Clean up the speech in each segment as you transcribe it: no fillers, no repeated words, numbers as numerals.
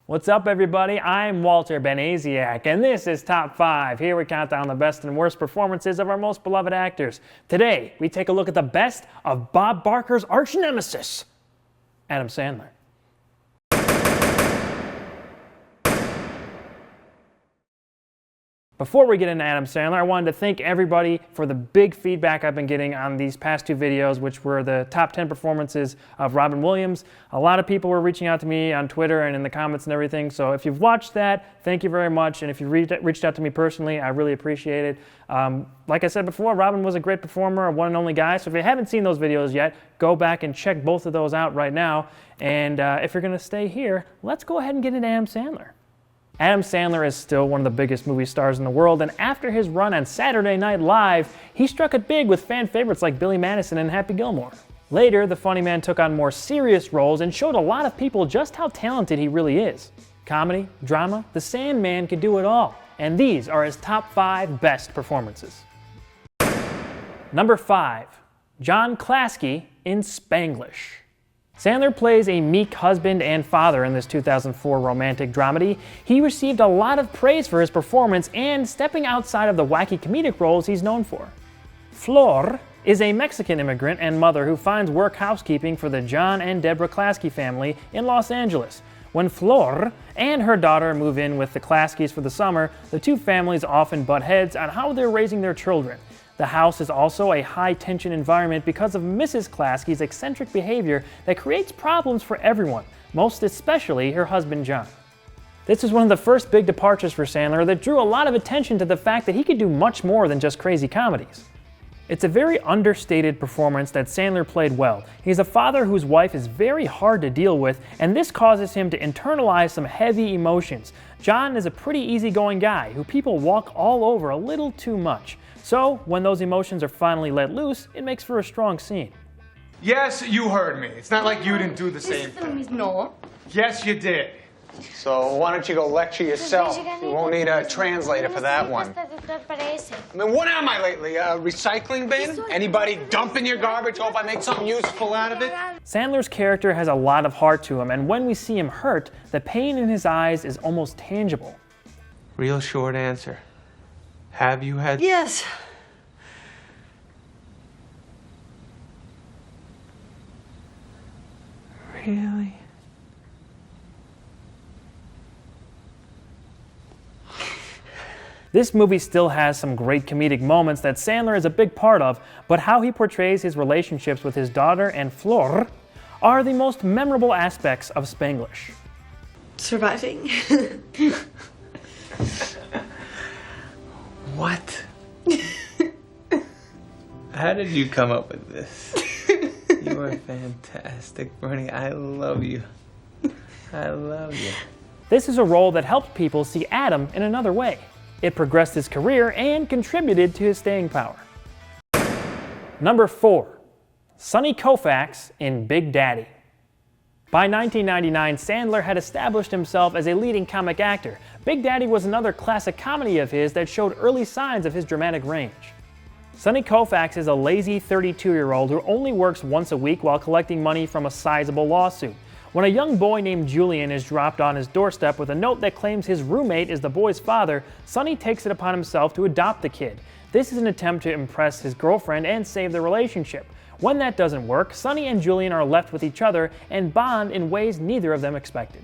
What's up, everybody? I'm Walter Benaziac, and this is Top 5. Here we count down the best and worst performances of our most beloved actors. Today, we take a look at the best of Bob Barker's arch nemesis, Adam Sandler. Before we get into Adam Sandler, I wanted to thank everybody for the big feedback I've been getting on these past two videos, which were the top 10 performances of Robin Williams. A lot of people were reaching out to me on Twitter and in the comments and everything, so if you've watched that, thank you very much, and if you reached out to me personally, I really appreciate it. Like I said before, Robin was a great performer, a one and only guy, so if you haven't seen those videos yet, go back and check both of those out right now, and if you're going to stay here, let's go ahead and get into Adam Sandler. Adam Sandler is still one of the biggest movie stars in the world, and after his run on Saturday Night Live, he struck it big with fan favorites like Billy Madison and Happy Gilmore. Later, the funny man took on more serious roles and showed a lot of people just how talented he really is. Comedy, drama, the Sandman could do it all, and these are his top 5 best performances. Number 5, John Klasky in Spanglish. Sandler plays a meek husband and father in this 2004 romantic dramedy. He received a lot of praise for his performance and stepping outside of the wacky comedic roles he's known for. Flor is a Mexican immigrant and mother who finds work housekeeping for the John and Deborah Klasky family in Los Angeles. When Flor and her daughter move in with the Klaskys for the summer, the two families often butt heads on how they're raising their children. The house is also a high-tension environment because of Mrs. Klasky's eccentric behavior that creates problems for everyone, most especially her husband John. This is one of the first big departures for Sandler that drew a lot of attention to the fact that he could do much more than just crazy comedies. It's a very understated performance that Sandler played well. He's a father whose wife is very hard to deal with, and this causes him to internalize some heavy emotions. John is a pretty easygoing guy who people walk all over a little too much. So, when those emotions are finally let loose, it makes for a strong scene. Yes, you heard me. It's not like you didn't do the same thing. No. Yes, you did. So why don't you go lecture yourself? You won't need a translator for that one. I mean, what am I lately? A recycling bin? Anybody dumping your garbage? Hope I make something useful out of it? Sandler's character has a lot of heart to him, and when we see him hurt, the pain in his eyes is almost tangible. Real short answer. Have you had... Yes. Really? This movie still has some great comedic moments that Sandler is a big part of, but how he portrays his relationships with his daughter and Flor are the most memorable aspects of Spanglish. Surviving. What? How did you come up with this? You are fantastic, Bernie. I love you. I love you. This is a role that helped people see Adam in another way. It progressed his career and contributed to his staying power. Number 4, Sonny Koufax in Big Daddy. By 1999, Sandler had established himself as a leading comic actor. Big Daddy was another classic comedy of his that showed early signs of his dramatic range. Sonny Koufax is a lazy 32-year-old who only works once a week while collecting money from a sizable lawsuit. When a young boy named Julian is dropped on his doorstep with a note that claims his roommate is the boy's father, Sonny takes it upon himself to adopt the kid. This is an attempt to impress his girlfriend and save the relationship. When that doesn't work, Sonny and Julian are left with each other and bond in ways neither of them expected.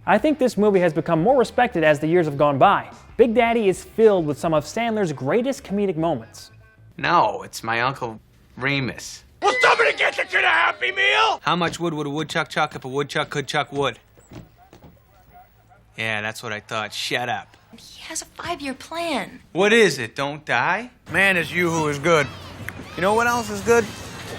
I think this movie has become more respected as the years have gone by. Big Daddy is filled with some of Sandler's greatest comedic moments. No, it's my Uncle Remus. Will somebody get the kid a Happy Meal? How much wood would a woodchuck chuck if a woodchuck could chuck wood? Yeah, that's what I thought. Shut up. He has a 5-year plan. What is it? Don't die? Man is you who is good. You know what else is good?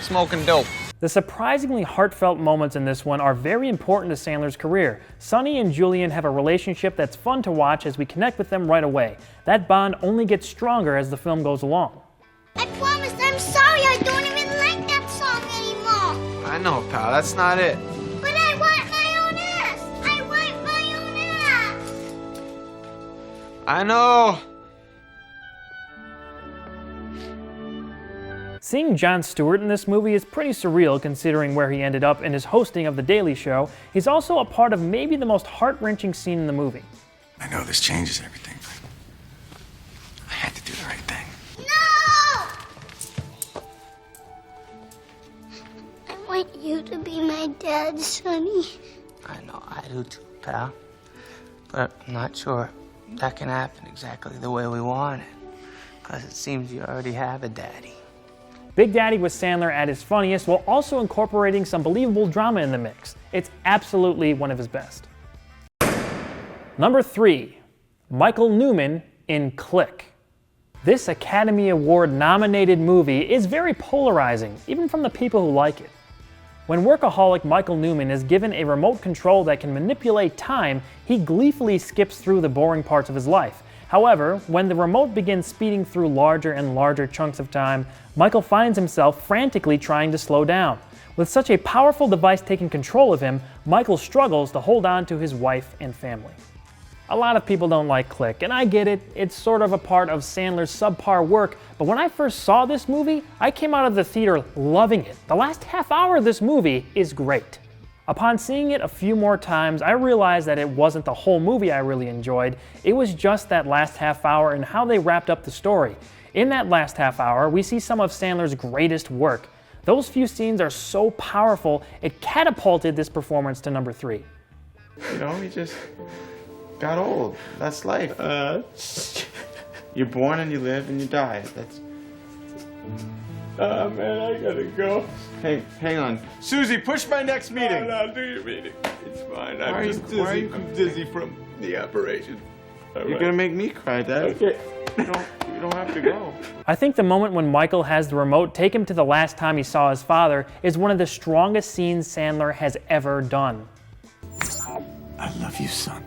Smoking dope. The surprisingly heartfelt moments in this one are very important to Sandler's career. Sonny and Julian have a relationship that's fun to watch as we connect with them right away. That bond only gets stronger as the film goes along. I promise, I'm sorry, I don't even like that song anymore. I know, pal. That's not it. But I want my own ass. I want my own ass. I know. Seeing Jon Stewart in this movie is pretty surreal considering where he ended up in his hosting of The Daily Show. He's also a part of maybe the most heart-wrenching scene in the movie. I know this changes everything, but I had to do the right thing. No! I want you to be my dad, Sonny. I know, I do too, pal. But I'm not sure that can happen exactly the way we want it. Because it seems you already have a daddy. Big Daddy was Sandler at his funniest while also incorporating some believable drama in the mix. It's absolutely one of his best. Number 3, Michael Newman in Click. This Academy Award nominated movie is very polarizing, even from the people who like it. When workaholic Michael Newman is given a remote control that can manipulate time, he gleefully skips through the boring parts of his life. However, when the remote begins speeding through larger and larger chunks of time, Michael finds himself frantically trying to slow down. With such a powerful device taking control of him, Michael struggles to hold on to his wife and family. A lot of people don't like Click, and I get it, it's sort of a part of Sandler's subpar work, but when I first saw this movie, I came out of the theater loving it. The last half hour of this movie is great. Upon seeing it a few more times, I realized that it wasn't the whole movie I really enjoyed, it was just that last half hour and how they wrapped up the story. In that last half hour, we see some of Sandler's greatest work. Those few scenes are so powerful, it catapulted this performance to number 3. You know, he just got old. That's life. You're born and you live and you die. That's... man, I gotta go. Hey, hang on. Susie, push my next meeting. No, do your meeting. It's fine. Why are you dizzy? I'm dizzy from the operation. You're gonna make me cry, Dad. Okay. You don't have to go. I think the moment when Michael has the remote take him to the last time he saw his father is one of the strongest scenes Sandler has ever done. I love you, son.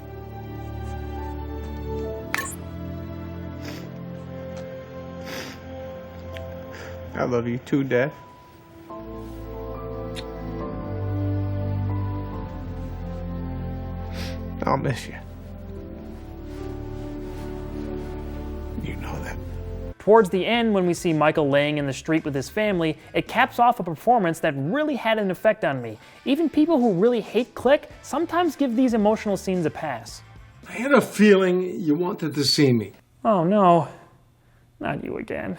I love you too, Dad. I'll miss you. You know that. Towards the end, when we see Michael laying in the street with his family, it caps off a performance that really had an effect on me. Even people who really hate Click sometimes give these emotional scenes a pass. I had a feeling you wanted to see me. Oh no, not you again.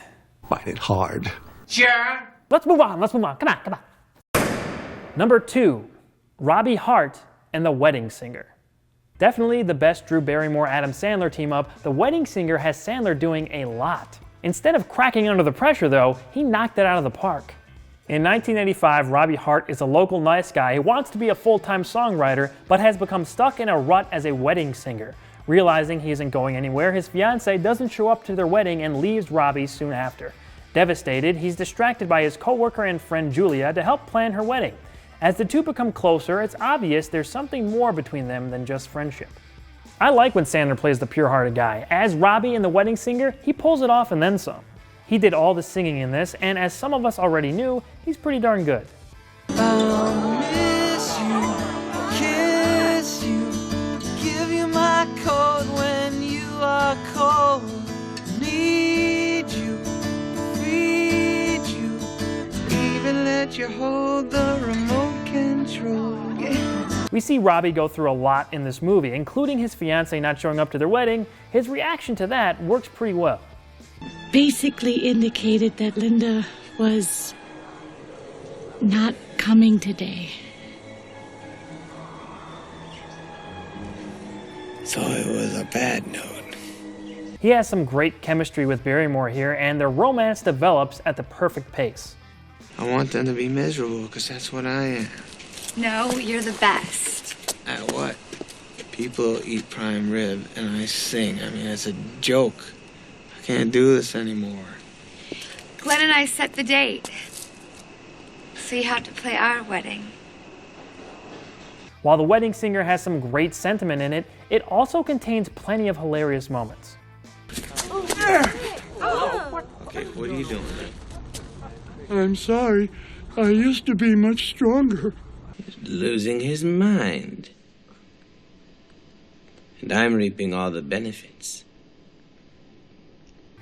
Find it hard. Sure. Let's move on, come on. Number 2, Robbie Hart and The Wedding Singer. Definitely the best Drew Barrymore-Adam Sandler team up, The Wedding Singer has Sandler doing a lot. Instead of cracking under the pressure though, he knocked it out of the park. In 1985, Robbie Hart is a local nice guy who wants to be a full-time songwriter, but has become stuck in a rut as a wedding singer. Realizing he isn't going anywhere, his fiancée doesn't show up to their wedding and leaves Robbie soon after. Devastated, he's distracted by his co-worker and friend Julia to help plan her wedding. As the two become closer, it's obvious there's something more between them than just friendship. I like when Sandler plays the pure-hearted guy. As Robbie in The Wedding Singer, he pulls it off and then some. He did all the singing in this, and as some of us already knew, he's pretty darn good. I'll miss you, kiss you, give you my coat when you are cold. Need you, feed you, even let you hold the remote control. We see Robbie go through a lot in this movie, including his fiancée not showing up to their wedding. His reaction to that works pretty well. Basically indicated that Linda was not coming today. So it was a bad note. He has some great chemistry with Barrymore here, and their romance develops at the perfect pace. I want them to be miserable, because that's what I am. No, you're the best. At what? People eat prime rib, and I sing. I mean, it's a joke. I can't do this anymore. Glenn and I set the date. So you have to play our wedding. While The Wedding Singer has some great sentiment in it, it also contains plenty of hilarious moments. Okay, what are you doing? I'm sorry. I used to be much stronger. He's losing his mind. And I'm reaping all the benefits.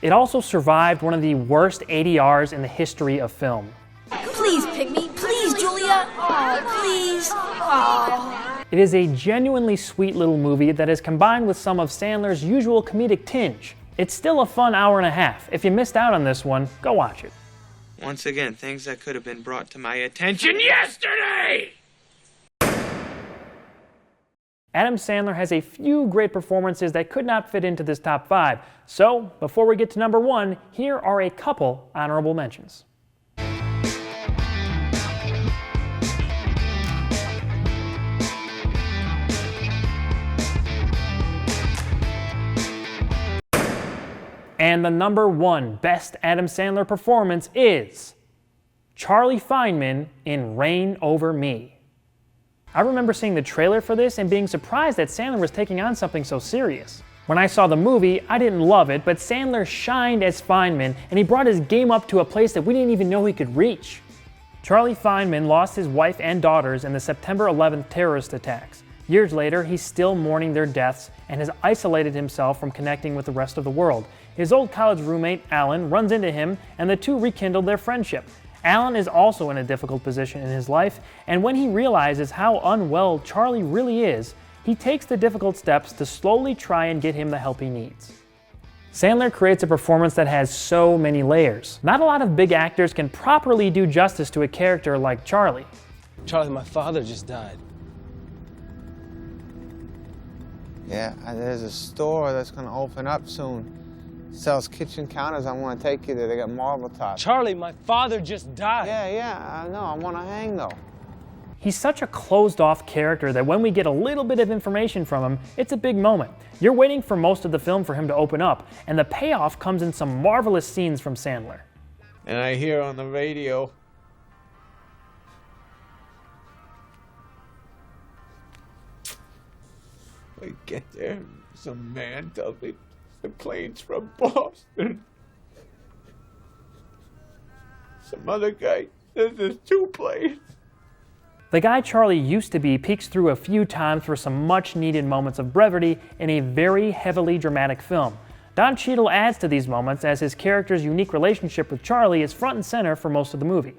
It also survived one of the worst ADRs in the history of film. Please pick me. Please, Julia. Oh, please. Oh. It is a genuinely sweet little movie that is combined with some of Sandler's usual comedic tinge. It's still a fun hour and a half. If you missed out on this one, go watch it. Once again, things that could have been brought to my attention yesterday! Adam Sandler has a few great performances that could not fit into this top 5. So, before we get to number 1, here are a couple honorable mentions. And the number 1 best Adam Sandler performance is Charlie Feynman in Reign Over Me. I remember seeing the trailer for this and being surprised that Sandler was taking on something so serious. When I saw the movie, I didn't love it, but Sandler shined as Feynman, and he brought his game up to a place that we didn't even know he could reach. Charlie Feynman lost his wife and daughters in the September 11th terrorist attacks. Years later, he's still mourning their deaths and has isolated himself from connecting with the rest of the world. His old college roommate, Alan, runs into him, and the two rekindle their friendship. Alan is also in a difficult position in his life, and when he realizes how unwell Charlie really is, he takes the difficult steps to slowly try and get him the help he needs. Sandler creates a performance that has so many layers. Not a lot of big actors can properly do justice to a character like Charlie. Charlie, my father just died. Yeah, there's a store that's gonna open up soon. Sells kitchen counters. I want to take you there. They got marble tops. Charlie, my father just died. Yeah, I know. I want to hang though. He's such a closed-off character that when we get a little bit of information from him, it's a big moment. You're waiting for most of the film for him to open up, and the payoff comes in some marvelous scenes from Sandler. And I hear on the radio, I get there, some man tells me the plane's from Boston. Some other guy says there's 2 planes. The guy Charlie used to be peeks through a few times for some much-needed moments of brevity in a very heavily dramatic film. Don Cheadle adds to these moments as his character's unique relationship with Charlie is front and center for most of the movie.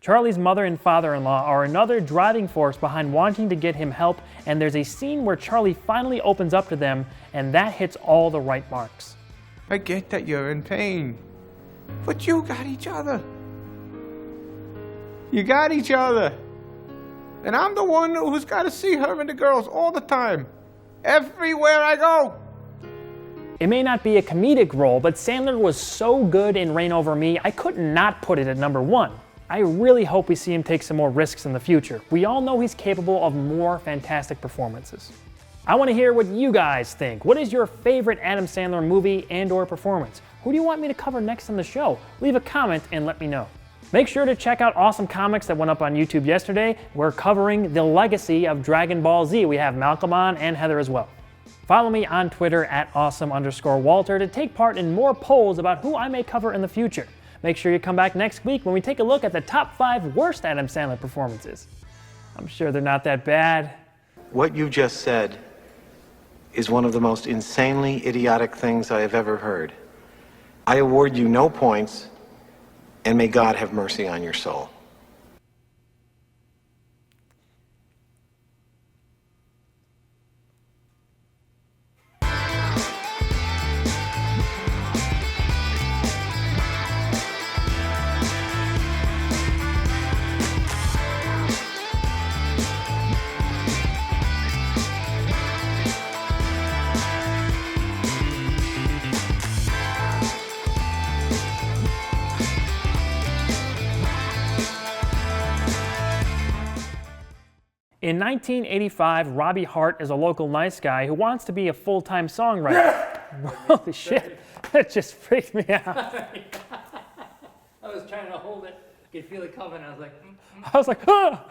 Charlie's mother and father-in-law are another driving force behind wanting to get him help, and there's a scene where Charlie finally opens up to them, and that hits all the right marks. I get that you're in pain, but you got each other. You got each other. And I'm the one who's got to see her and the girls all the time, everywhere I go. It may not be a comedic role, but Sandler was so good in Reign Over Me, I could not put it at number 1. I really hope we see him take some more risks in the future. We all know he's capable of more fantastic performances. I want to hear what you guys think. What is your favorite Adam Sandler movie and/or performance? Who do you want me to cover next on the show? Leave a comment and let me know. Make sure to check out Awesome Comics that went up on YouTube yesterday. We're covering the legacy of Dragon Ball Z. We have Malcolm on and Heather as well. Follow me on Twitter at awesome_Walter to take part in more polls about who I may cover in the future. Make sure you come back next week when we take a look at the top 5 worst Adam Sandler performances. I'm sure they're not that bad. What you just said is one of the most insanely idiotic things I have ever heard. I award you no points, and may God have mercy on your soul. In 1985, Robbie Hart is a local nice guy who wants to be a full-time songwriter. Holy shit, that just freaked me out. I was trying to hold it. I could feel it coming. I was like, ah!